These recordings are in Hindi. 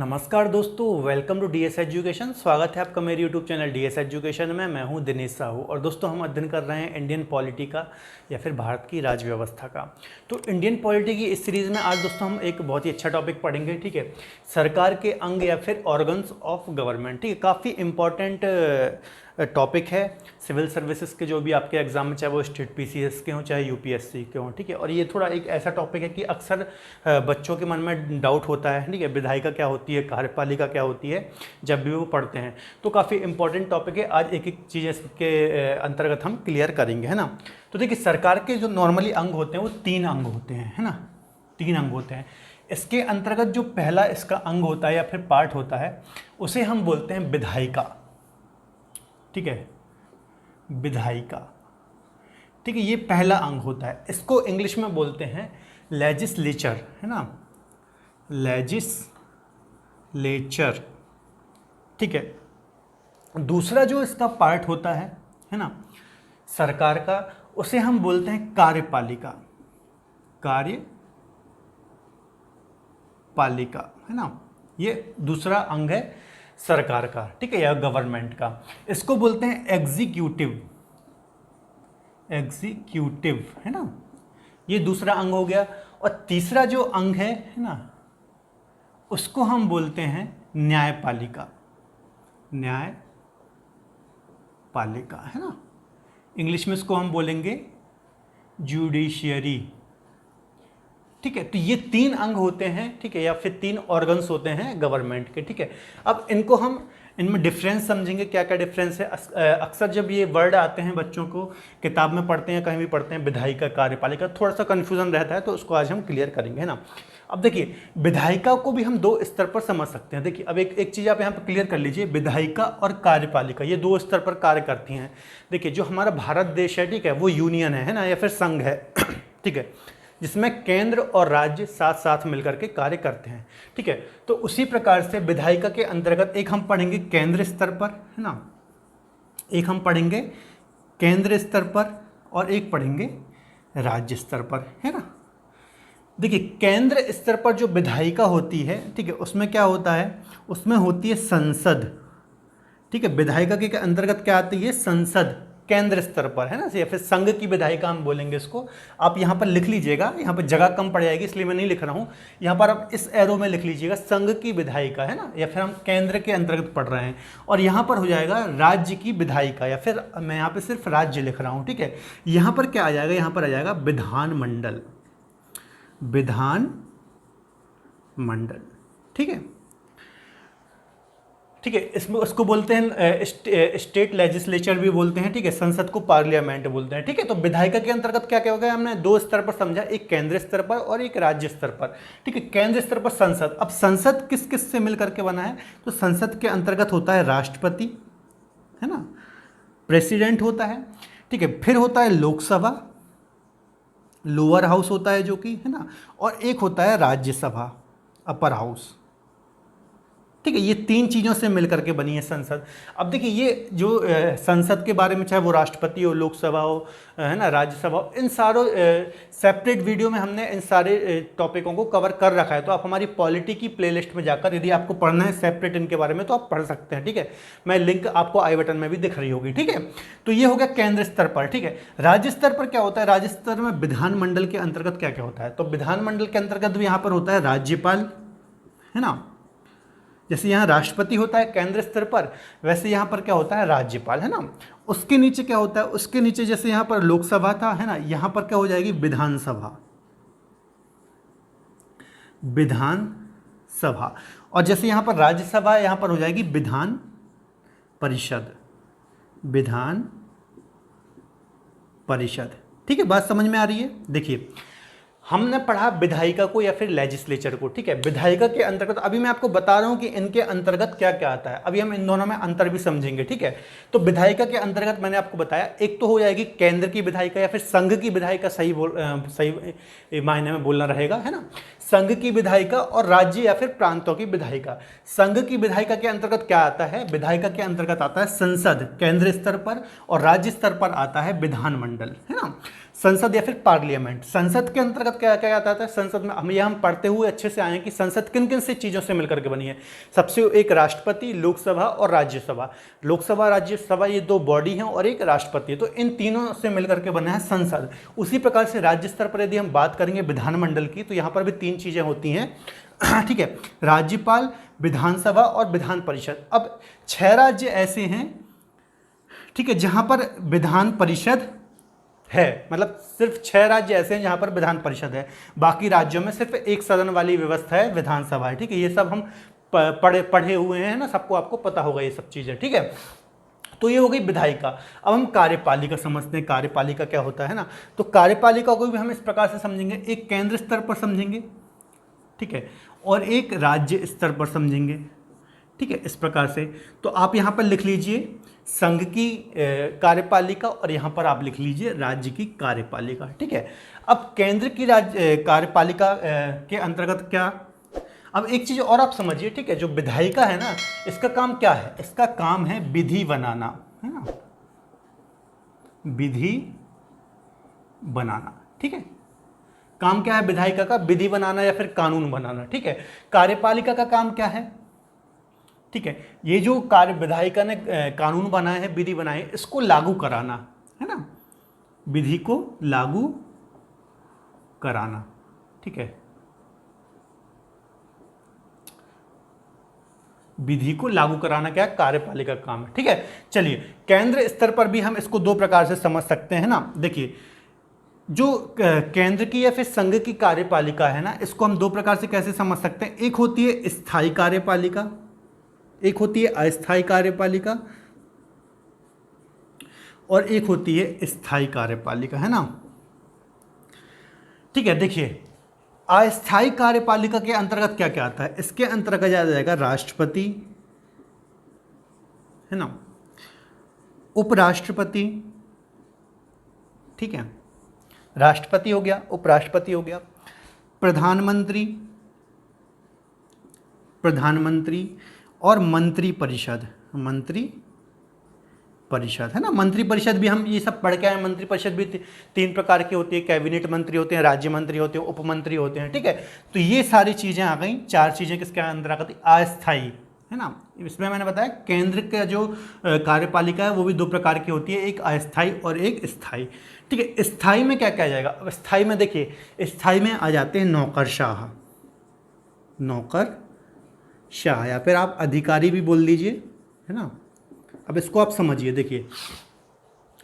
नमस्कार दोस्तों, वेलकम टू डीएस एजुकेशन। स्वागत है आपका मेरे यूट्यूब चैनल डीएस एजुकेशन में। मैं हूं दिनेश साहू और दोस्तों हम अध्ययन कर रहे हैं इंडियन पॉलिटी का या फिर भारत की राज व्यवस्था का। तो इंडियन पॉलिटी की इस सीरीज़ में आज दोस्तों हम एक बहुत ही अच्छा टॉपिक पढ़ेंगे, ठीक है। सरकार के अंग या फिर ऑर्गन्स ऑफ गवर्नमेंट, ठीक है। काफ़ी इंपॉर्टेंट टॉपिक है सिविल सर्विसेज के, जो भी आपके एग्जाम में, चाहे वो स्टेट पीसीएस के हों चाहे यूपीएससी के हों, ठीक है। और ये थोड़ा एक ऐसा टॉपिक है कि अक्सर बच्चों के मन में डाउट होता है, ठीक है, विधायिका क्या होती है, कार्यपालिका क्या होती है, जब भी वो पढ़ते हैं। तो काफ़ी इंपॉर्टेंट टॉपिक है, आज एक एक चीज़ इसके अंतर्गत हम क्लियर करेंगे, है ना। तो देखिए, सरकार के जो नॉर्मली अंग होते हैं वो 3 अंग होते हैं, है ना, 3 अंग होते हैं। इसके अंतर्गत जो पहला इसका अंग होता है या फिर पार्ट होता है उसे हम बोलते हैं विधायिका, ठीक है, विधायिका, ठीक है। ये पहला अंग होता है, इसको इंग्लिश में बोलते हैं लेजिस्लेचर, है ना, लेजिस्लेचर, ठीक है। दूसरा जो इसका पार्ट होता है ना, सरकार का, उसे हम बोलते हैं कार्यपालिका, कार्यपालिका, है ना। ये दूसरा अंग है सरकार का, ठीक है, या गवर्नमेंट का। इसको बोलते हैं एग्जीक्यूटिव, है ना। ये दूसरा अंग हो गया। और तीसरा जो अंग है ना, उसको हम बोलते हैं न्यायपालिका, न्यायपालिका, है ना। इंग्लिश में इसको हम बोलेंगे जुडिशियरी, ठीक है। तो ये 3 अंग होते हैं, ठीक है, या फिर 3 ऑर्गन्स होते हैं गवर्नमेंट के, ठीक है। अब इनको हम इनमें डिफरेंस समझेंगे, क्या क्या डिफरेंस है। अक्सर जब ये वर्ड आते हैं बच्चों को किताब में पढ़ते हैं, कहीं भी पढ़ते हैं, विधायिका, कार्यपालिका, थोड़ा सा कन्फ्यूजन रहता है, तो उसको आज हम क्लियर करेंगे, है ना। अब देखिए, विधायिका को भी हम 2 स्तर पर समझ सकते हैं। देखिए, अब एक चीज़ आप यहाँ पर क्लियर कर लीजिए, विधायिका और कार्यपालिका ये 2 स्तर पर कार्य करती हैं। देखिए, जो हमारा भारत देश है, ठीक है, वो यूनियन है ना, या फिर संघ है, ठीक है, जिसमें केंद्र और राज्य साथ साथ मिलकर के कार्य करते हैं, ठीक है। तो उसी प्रकार से विधायिका के अंतर्गत एक हम पढ़ेंगे केंद्र स्तर पर, है ना, एक हम पढ़ेंगे केंद्र स्तर पर और एक पढ़ेंगे राज्य स्तर पर, है ना। देखिए, केंद्र स्तर पर जो विधायिका होती है, ठीक है, उसमें क्या होता है, उसमें होती है संसद, ठीक है। विधायिका के अंतर्गत क्या आती है, संसद, केंद्र स्तर पर, है ना, या फिर संघ की विधायिका हम बोलेंगे इसको। आप यहाँ पर लिख लीजिएगा, यहाँ पर जगह कम पड़ जाएगी इसलिए मैं नहीं लिख रहा हूँ, यहाँ पर आप इस एरो में लिख लीजिएगा संघ की विधायिका, है ना, या फिर हम केंद्र के अंतर्गत पढ़ रहे हैं। और यहाँ पर हो जाएगा राज्य की विधायिका, या फिर मैं यहाँ पर सिर्फ राज्य लिख रहा हूँ, ठीक है। यहाँ पर क्या आ जाएगा, यहाँ पर आ जाएगा विधानमंडल, विधानमंडल, ठीक है, ठीक है। इसमें उसको बोलते हैं स्टेट लेजिस्लेचर भी बोलते हैं, ठीक है, संसद को पार्लियामेंट बोलते हैं, ठीक है। तो विधायिका के अंतर्गत क्या क्या हो गया, हमने 2 स्तर पर समझा, एक केंद्र स्तर पर और एक राज्य स्तर पर, ठीक है। केंद्र स्तर पर संसद, अब संसद किस किस से मिलकर के बना है, तो संसद के अंतर्गत होता है राष्ट्रपति, है ना, प्रेसिडेंट होता है, ठीक है, फिर होता है लोकसभा, लोअर हाउस होता है जो कि, है ना, और एक होता है राज्यसभा, अपर हाउस, ठीक है। ये 3 चीज़ों से मिलकर के बनी है संसद। अब देखिए, ये जो संसद के बारे में, चाहे वो राष्ट्रपति हो, लोकसभा हो, है ना, राज्यसभा हो, इन सारों सेपरेट वीडियो में हमने इन सारे टॉपिकों को कवर कर रखा है। तो आप हमारी पॉलिटी की प्लेलिस्ट में जाकर यदि आपको पढ़ना है सेपरेट इनके बारे में तो आप पढ़ सकते हैं, ठीक है। मैं लिंक आपको आई बटन में भी दिख रही होगी, ठीक है। तो ये हो गया केंद्र स्तर पर, ठीक है। राज्य स्तर पर क्या होता है, राज्य स्तर में विधानमंडल के अंतर्गत क्या क्या होता है, तो विधानमंडल के अंतर्गत भी यहाँ पर होता है राज्यपाल, है ना। जैसे यहाँ राष्ट्रपति होता है केंद्र स्तर पर, वैसे यहाँ पर क्या होता है, राज्यपाल, है ना। उसके नीचे क्या होता है, उसके नीचे जैसे यहाँ पर लोकसभा था, है ना, यहाँ पर क्या हो जाएगी, विधानसभा, विधानसभा। और जैसे यहाँ पर राज्यसभा, यहाँ पर हो जाएगी विधान परिषद, विधान परिषद, ठीक है। बात समझ में आ रही है। देखिए, हमने पढ़ा विधायिका को या फिर लेजिस्लेचर को, ठीक है। विधायिका के अंतर्गत अभी मैं आपको बता रहा हूं कि इनके अंतर्गत क्या क्या आता है, अभी हम इन दोनों में अंतर भी समझेंगे, ठीक है। तो विधायिका के अंतर्गत मैंने आपको बताया, एक तो हो जाएगी केंद्र की विधायिका या फिर संघ की विधायिका, सही मायने में बोलना रहेगा, है ना। संघ की विधायिका और राज्य या फिर प्रांतों की विधायिका। संघ की विधायिका के अंतर्गत क्या आता है, विधायिका के अंतर्गत आता है संसद केंद्र स्तर पर, और राज्य स्तर पर आता है विधानमंडल, है ना। संसद या फिर पार्लियामेंट। संसद के अंतर्गत क्या क्या आता है? संसद में हम पढ़ते हुए अच्छे से आए हैं कि संसद किन किन से चीज़ों से मिलकर के बनी है। सबसे एक राष्ट्रपति, लोकसभा और राज्यसभा। लोकसभा राज्यसभा ये दो बॉडी हैं और एक राष्ट्रपति, तो इन तीनों से मिलकर के बना है संसद। उसी प्रकार से राज्य स्तर पर यदि हम बात करेंगे विधानमंडल की, तो यहाँ पर भी तीन चीज़ें होती हैं, ठीक है, राज्यपाल, विधानसभा और विधान परिषद। अब 6 राज्य ऐसे हैं, ठीक है, जहाँ पर विधान परिषद है, मतलब सिर्फ 6 राज्य ऐसे हैं जहाँ पर विधान परिषद है। बाकी राज्यों में सिर्फ एक सदन वाली व्यवस्था है, विधानसभा है, ठीक है। ये सब हम पढ़े हुए हैं ना, सबको आपको पता होगा ये सब चीज़ें, ठीक है। तो ये हो गई विधायिका। अब हम कार्यपालिका समझते हैं, कार्यपालिका क्या होता है ना। तो कार्यपालिका को भी हम इस प्रकार से समझेंगे, एक केंद्र स्तर पर समझेंगे, ठीक है, और एक राज्य स्तर पर समझेंगे, ठीक है, इस प्रकार से। तो आप यहाँ पर लिख लीजिए संघ की कार्यपालिका और यहाँ पर आप लिख लीजिए राज्य की कार्यपालिका, ठीक है। अब केंद्र की राज्य कार्यपालिका के अंतर्गत क्या, अब एक चीज़ और आप समझिए, ठीक है, जो विधायिका है ना, इसका काम क्या है? इसका काम है विधि बनाना, है ना, विधि बनाना, ठीक है। काम क्या है विधायिका का? विधि बनाना या फिर कानून बनाना, ठीक है। कार्यपालिका का काम क्या है? ठीक है, ये जो कार्य विधायिका ने कानून बनाए हैं, विधि बनाए, इसको लागू कराना, है ना, विधि को लागू कराना, ठीक है, विधि को लागू कराना क्या है? कार्यपालिका का काम है, ठीक है। चलिए, केंद्र स्तर पर भी हम इसको दो प्रकार से समझ सकते हैं ना। देखिए, जो केंद्र की या फिर संघ की कार्यपालिका है ना, इसको हम दो प्रकार से कैसे समझ सकते हैं? एक होती है स्थायी कार्यपालिका, एक होती है अस्थायी कार्यपालिका, और एक होती है स्थायी कार्यपालिका, है ना, ठीक है। देखिए, अस्थायी कार्यपालिका के अंतर्गत क्या क्या आता है? इसके अंतर्गत आ जाएगा राष्ट्रपति, है ना, उपराष्ट्रपति, ठीक है, राष्ट्रपति हो गया, उपराष्ट्रपति हो गया, प्रधानमंत्री, प्रधानमंत्री और मंत्री परिषद, मंत्री परिषद, है ना। मंत्री परिषद भी हम ये सब पढ़ के आए। मंत्री परिषद भी 3 प्रकार की होती है, कैबिनेट मंत्री होते हैं, राज्य मंत्री होते हैं, उपमंत्री होते हैं, ठीक है। तो ये सारी चीज़ें आ गई, 4 चीज़ें किसके अंदर आ गई? अस्थायी, है ना। इसमें मैंने बताया केंद्र का जो कार्यपालिका है वो भी 2 प्रकार की होती है, एक अस्थायी और एक स्थायी, ठीक है। स्थायी में क्या क्या आ जाएगा? अब स्थायी में देखिए, स्थायी में आ जाते हैं नौकरशाह, नौकरशाह, या फिर आप अधिकारी भी बोल दीजिए, है ना। अब इसको आप समझिए, देखिए,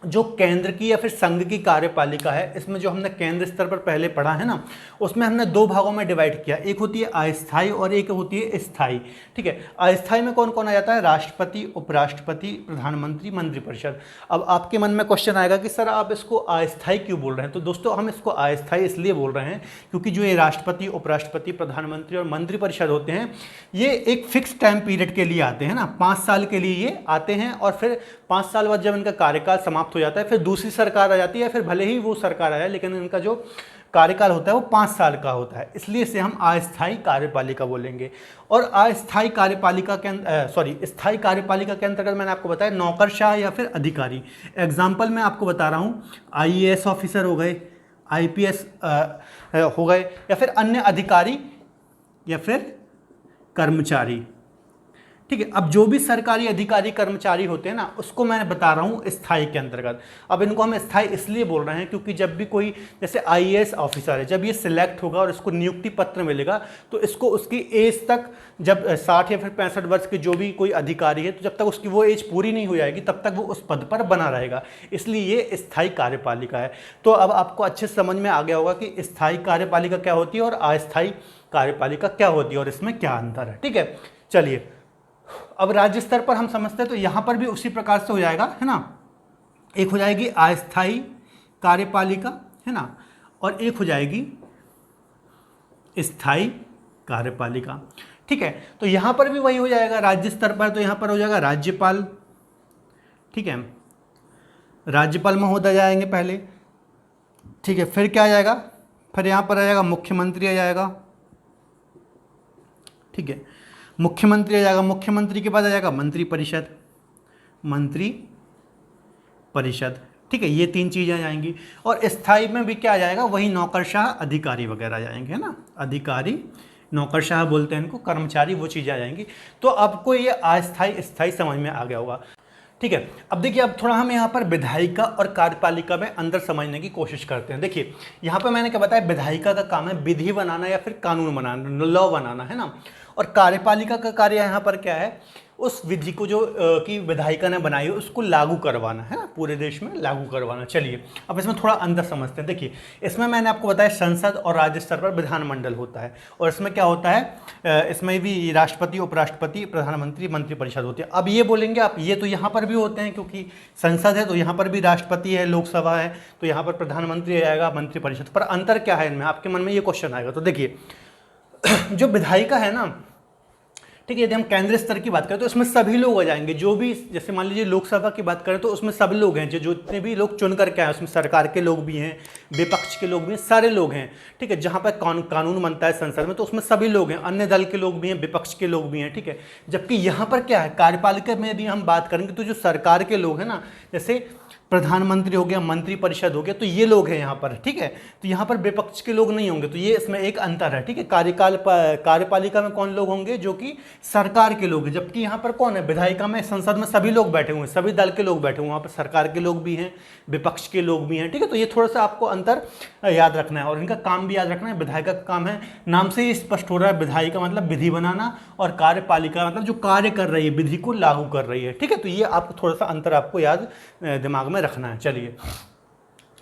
जो केंद्र की या फिर संघ की कार्यपालिका है, इसमें जो हमने केंद्र स्तर पर पहले पढ़ा है ना, उसमें हमने 2 भागों में डिवाइड किया, एक होती है अस्थायी और एक होती है स्थायी, ठीक है। अस्थायी में कौन कौन आ जाता है? राष्ट्रपति, उपराष्ट्रपति, प्रधानमंत्री, मंत्रिपरिषद। अब आपके मन में क्वेश्चन आएगा कि सर आप इसको अस्थायी क्यों बोल रहे हैं? तो दोस्तों, हम इसको अस्थायी इसलिए बोल रहे हैं क्योंकि जो ये राष्ट्रपति, उपराष्ट्रपति, प्रधानमंत्री और मंत्रिपरिषद होते हैं, ये एक फिक्स टाइम पीरियड के लिए आते हैं ना, 5 साल के लिए ये आते हैं, और फिर 5 साल बाद जब इनका कार्यकाल समाप्त हो जाता है, फिर दूसरी सरकार आ जाती है, फिर भले ही वो सरकार आए, लेकिन इनका जो कार्यकाल होता है वो 5 साल का होता है, इसलिए इसे हम अस्थायी कार्यपालिका बोलेंगे। और अस्थायी कार्यपालिका के स्थायी कार्यपालिका के अंतर्गत मैंने आपको बताया नौकरशाह या फिर अधिकारी। एग्जाम्पल मैं आपको बता रहा हूँ, IAS ऑफिसर हो गए, IPS हो गए, या फिर अन्य अधिकारी या फिर कर्मचारी, ठीक है। अब जो भी सरकारी अधिकारी कर्मचारी होते हैं ना, उसको मैं बता रहा हूँ स्थायी के अंतर्गत। अब इनको हम स्थायी इसलिए बोल रहे हैं क्योंकि जब भी कोई जैसे IAS ऑफिसर है, जब ये सिलेक्ट होगा और इसको नियुक्ति पत्र मिलेगा, तो इसको उसकी एज तक, जब 60 या फिर 65 वर्ष के जो भी कोई अधिकारी है, तो जब तक उसकी वो एज पूरी नहीं हो जाएगी तब तक वो उस पद पर बना रहेगा, इसलिए ये स्थायी कार्यपालिका है। तो अब आपको अच्छे से समझ में आ गया होगा कि स्थायी कार्यपालिका क्या होती है और अस्थायी कार्यपालिका क्या होती है और इसमें क्या अंतर है, ठीक है। चलिए, अब राज्य स्तर पर हम समझते हैं, तो यहां पर भी उसी प्रकार से हो जाएगा, है ना। एक हो जाएगी अस्थायी कार्यपालिका, है ना, और एक हो जाएगी स्थायी कार्यपालिका, ठीक है। तो यहां पर भी वही हो जाएगा राज्य स्तर पर, तो यहां पर हो जाएगा राज्यपाल, ठीक है, राज्यपाल महोदय जाएंगे पहले, ठीक है। फिर क्या आ जाएगा? फिर यहां पर आ जाएगा मुख्यमंत्री आ जाएगा, ठीक है, मुख्यमंत्री आ जाएगा। मुख्यमंत्री के बाद आ जाएगा मंत्री परिषद, मंत्री परिषद, ठीक है, ये 3 चीज़ें आ जाएंगी। और स्थायी में भी क्या आ जाएगा, वही नौकरशाह अधिकारी वगैरह आ जाएंगे, है ना, अधिकारी नौकरशाह बोलते हैं इनको, कर्मचारी, वो चीज़ें आ जाएंगी। तो आपको ये अस्थायी स्थायी समझ में आ गया होगा। ठीक है, अब देखिए, अब थोड़ा हम यहाँ पर विधायिका और कार्यपालिका में अंदर समझने की कोशिश करते हैं। देखिए यहाँ पर मैंने क्या बताया, विधायिका का काम है विधि बनाना या फिर कानून बनाना, लॉ बनाना, है ना। और कार्यपालिका का कार्य यहाँ पर क्या है, उस विधि को जो कि विधायिका ने बनाई है उसको लागू करवाना, है ना, पूरे देश में लागू करवाना। चलिए अब इसमें थोड़ा अंदर समझते हैं। देखिए इसमें मैंने आपको बताया संसद और राज्य स्तर पर विधानमंडल होता है, और इसमें क्या होता है, इसमें भी राष्ट्रपति, उपराष्ट्रपति, प्रधानमंत्री, मंत्रिपरिषद होती है। अब ये बोलेंगे आप, ये तो यहाँ पर भी होते हैं, क्योंकि संसद है तो यहाँ पर भी राष्ट्रपति है, लोकसभा है तो यहाँ पर प्रधानमंत्री आएगा, मंत्रिपरिषद। पर अंतर क्या है इनमें, आपके मन में ये क्वेश्चन आएगा। तो देखिए जो विधायिका है ना, ठीक है, यदि हम केंद्रीय स्तर की बात करें तो इसमें सभी लोग आ जाएंगे, जो भी, जैसे मान लीजिए लोकसभा की बात करें तो उसमें सब लोग हैं, जो जितने भी लोग चुन करके आए, उसमें सरकार के लोग भी हैं, विपक्ष के लोग भी हैं, सारे लोग हैं। ठीक है, जहाँ पर कानून बनता है संसद में तो उसमें सभी लोग हैं, अन्य दल के लोग भी हैं, विपक्ष के लोग भी हैं। ठीक है, जबकि यहाँ पर क्या है, कार्यपालिका में यदि हम बात करेंगे तो जो सरकार के लोग हैं ना, जैसे प्रधानमंत्री हो गया, मंत्रिपरिषद हो गया, तो ये लोग हैं यहाँ पर। ठीक है, तो यहाँ पर विपक्ष के लोग नहीं होंगे, तो ये इसमें एक अंतर है। ठीक है, कार्यपालिका में कौन लोग होंगे, जो कि सरकार के लोग हैं, जबकि यहाँ पर कौन है, विधायिका में, संसद में सभी लोग बैठे हुए हैं, सभी दल के लोग बैठे हुए हैं, वहाँ पर सरकार के लोग भी हैं, विपक्ष के लोग भी हैं। ठीक है, तो ये थोड़ा सा आपको अंतर याद रखना है, और इनका काम भी याद रखना है। विधायिका का काम है, नाम से ही स्पष्ट हो रहा है, विधायिका मतलब विधि बनाना, और कार्यपालिका मतलब जो कार्य कर रही है, विधि को लागू कर रही है। ठीक है, तो ये आपको थोड़ा सा अंतर आपको याद दिमाग में रखना है। चलिए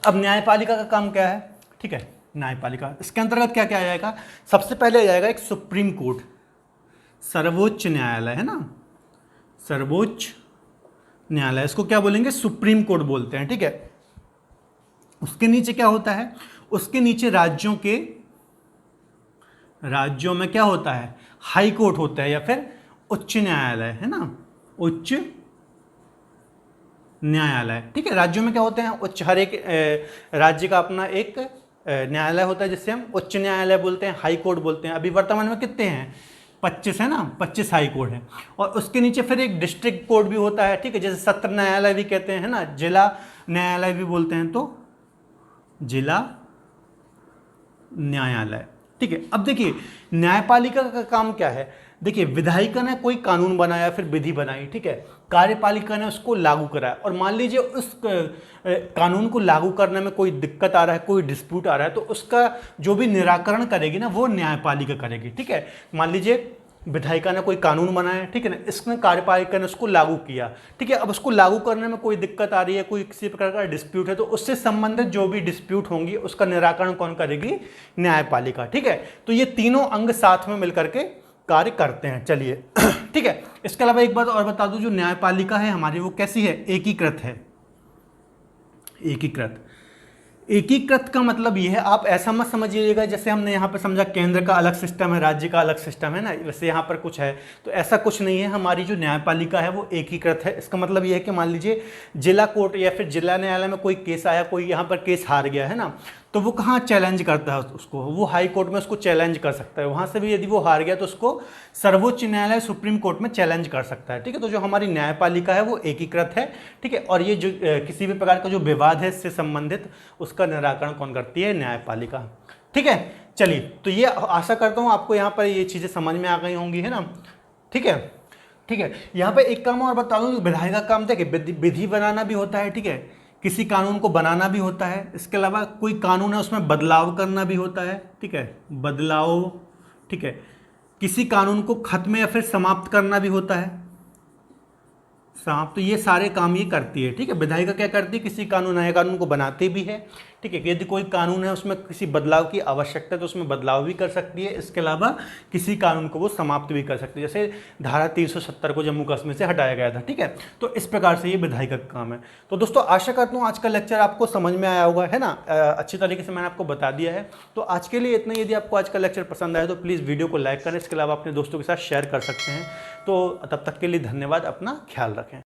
अब न्यायपालिका का काम क्या है। ठीक है, न्यायपालिका, इसके अंतर्गत क्या क्या आ जाएगा, सबसे पहले आ जाएगा एक सुप्रीम कोर्ट, सर्वोच्च न्यायालय, है ना, सर्वोच्च न्यायालय, इसको क्या बोलेंगे, सुप्रीम कोर्ट बोलते हैं। ठीक है, उसके नीचे क्या होता है, उसके नीचे राज्यों में क्या होता है, हाई कोर्ट होता है, या फिर उच्च न्यायालय, है ना, उच्च न्यायालय। ठीक है, राज्यों में क्या होते हैं, उच्च, हर एक राज्य का अपना एक न्यायालय होता है, जिससे हम उच्च न्यायालय बोलते हैं, हाई कोर्ट बोलते हैं। अभी वर्तमान में कितने हैं, 25 है ना, 25 हाई कोर्ट है। और उसके नीचे फिर एक डिस्ट्रिक्ट कोर्ट भी होता है। ठीक है, जैसे सत्र न्यायालय भी कहते हैं ना, जिला न्यायालय भी बोलते हैं, तो जिला न्यायालय। ठीक है, अब देखिए न्यायपालिका का काम क्या है। देखिए विधायिका ने कोई कानून बनाया, फिर विधि बनाई, ठीक है, कार्यपालिका ने उसको लागू कराया, और मान लीजिए उस कानून को लागू करने में कोई दिक्कत आ रहा है, कोई डिस्प्यूट आ रहा है, तो उसका जो भी निराकरण करेगी ना, वो न्यायपालिका करेगी। ठीक है, मान लीजिए विधायिका ने कोई कानून बनाया, ठीक है ना, इसने कार्यपालिका ने उसको लागू किया। ठीक है, अब उसको लागू करने में कोई दिक्कत आ रही है, कोई किसी प्रकार का डिस्प्यूट है, तो उससे संबंधित जो भी डिस्प्यूट होंगी उसका निराकरण कौन करेगी, न्यायपालिका। ठीक है, तो ये तीनों अंग साथ में मिलकर के कार्य करते हैं। चलिए ठीक है, इसके अलावा एक बात और बता दूं, जो न्यायपालिका है हमारी वो कैसी है, एकीकृत है। एकीकृत का मतलब ये है, आप ऐसा मत समझिएगा जैसे हमने यहाँ पर समझा केंद्र का अलग सिस्टम है, राज्य का अलग सिस्टम है ना, वैसे यहाँ पर कुछ है, तो ऐसा कुछ नहीं है। हमारी जो न्यायपालिका है वो एकीकृत है। इसका मतलब ये है कि मान लीजिए जिला कोर्ट या फिर जिला न्यायालय में कोई केस आया, कोई यहाँ पर केस हार गया है ना, तो वो कहाँ चैलेंज करता है उसको, वो हाई कोर्ट में उसको चैलेंज कर सकता है। वहाँ से भी यदि वो हार गया तो उसको सर्वोच्च न्यायालय सुप्रीम कोर्ट में चैलेंज कर सकता है। ठीक है, तो जो हमारी न्यायपालिका है वो एकीकृत है। ठीक है, और ये जो किसी भी प्रकार का जो विवाद है इससे संबंधित, उसका निराकरण कौन करती है, न्यायपालिका। ठीक है, चलिए, तो ये आशा करता हूँ आपको यहाँ पर ये चीज़ें समझ में आ गई होंगी, है ना। ठीक है, ठीक है, यहाँ पर एक काम और बता दूँ, विधायक का काम था कि विधि बनाना भी होता है। ठीक है, किसी कानून को बनाना भी होता है, इसके अलावा कोई कानून है उसमें बदलाव करना भी होता है। ठीक है, बदलाव, ठीक है, किसी कानून को खत्म या फिर समाप्त करना भी होता है, समाप्त, तो ये सारे काम ये करती है। ठीक है, विधायिका क्या करती है, किसी नए कानून को बनाती भी है। ठीक है, यदि कोई कानून है उसमें किसी बदलाव की आवश्यकता है तो उसमें बदलाव भी कर सकती है। इसके अलावा किसी कानून को वो समाप्त भी कर सकती है, जैसे धारा 370 को जम्मू कश्मीर से हटाया गया था। ठीक है, तो इस प्रकार से ये विधायिका का काम है। तो दोस्तों आशा करता हूँ आज का लेक्चर आपको समझ में आया होगा, है ना, अच्छी तरीके से मैंने आपको बता दिया है। तो आज के लिए इतना ही। यदि आपको आज का लेक्चर पसंद आया तो प्लीज़ वीडियो को लाइक करें, इसके अलावा अपने दोस्तों के साथ शेयर कर सकते हैं। तो तब तक के लिए धन्यवाद, अपना ख्याल रखें।